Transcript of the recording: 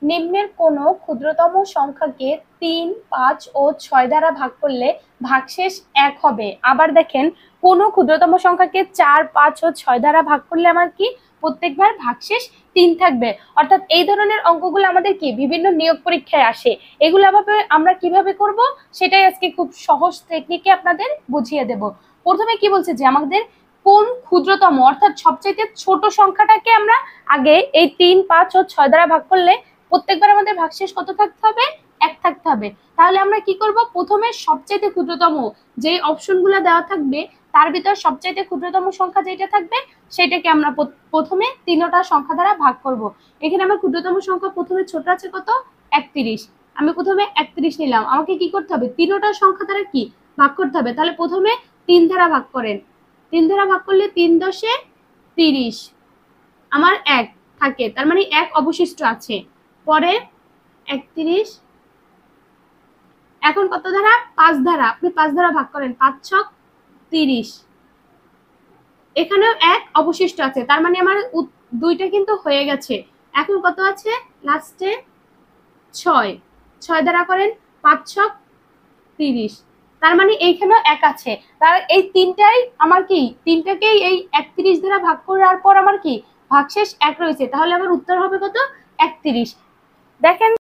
নিম্নের কোন ক্ষুদ্রতম সংখ্যাকে 3, 5 ও 6 দ্বারা ভাগ করলে ভাগশেষ 1 হবে। আবার দেখেন, কোন ক্ষুদ্রতম সংখ্যাকে 4, 5 ও 6 দ্বারা ভাগ করলে আমার কি প্রত্যেকবার ভাগশেষ 3 থাকবে। অর্থাৎ এই ধরনের অঙ্কগুলো আমাদের কি বিভিন্ন নিয়োগ পরীক্ষায় আসে। এগুলো আমরা কিভাবে করব সেটাই আজকে খুব সহজ টেকনিকে আপনাদের বুঝিয়ে দেব। প্রথমে কি বলছে যে আমাদের কোন ক্ষুদ্রতম অর্থাৎ সবচেয়ে ছোট সংখ্যাটাকে আমরা আগে এই 3, 5 ও 6 দ্বারা ভাগ করলে প্রত্যেকবার আমাদের ভাগশেষ কত থাকতে হবে? 1 থাকতে হবে। তাহলে আমরা কি করব, প্রথমে সবচেয়ে ক্ষুদ্রতম যে অপশনগুলো দেওয়া থাকবে তার ভিতর সবচেয়ে ক্ষুদ্রতম সংখ্যা যেটা থাকবে সেটাকে আমরা প্রথমে তিনটা সংখ্যা দ্বারা ভাগ করব। এখানে আমার ক্ষুদ্রতম সংখ্যা প্রথমে ছোট আছে কত? 31। আমি প্রথমে 31 নিলাম। আমাকে কি করতে হবে? তিনটা সংখ্যা দ্বারা কি ভাগ করতে হবে। তাহলে প্রথমে 3 দ্বারা ভাগ করেন। 3 দ্বারা ভাগ করলে 3 দশে 30 আমার 1 থাকে, তার মানে 1 অবশিষ্ট আছে। পরে 31, এখন কত দ্বারা? 5 দ্বারা। আপনি 5 দ্বারা ভাগ করেন, 5 ছক 30। এখানেও 1 অবশিষ্ট আছে, তার মানে আমার দুইটা কিন্তু হয়ে গেছে। এখন কত আছে লাস্টে? 6। 6 দ্বারা করেন, 5 ছক 30। তার মানে এইখানেও 1 আছে। তার এই তিনটাই আমার কি, তিনটাকেই এই 31 দ্বারা ভাগ করার পর আমার কি ভাগশেষ 1 রয়েছে। তাহলে আমার উত্তর হবে কত? 31। দেখেন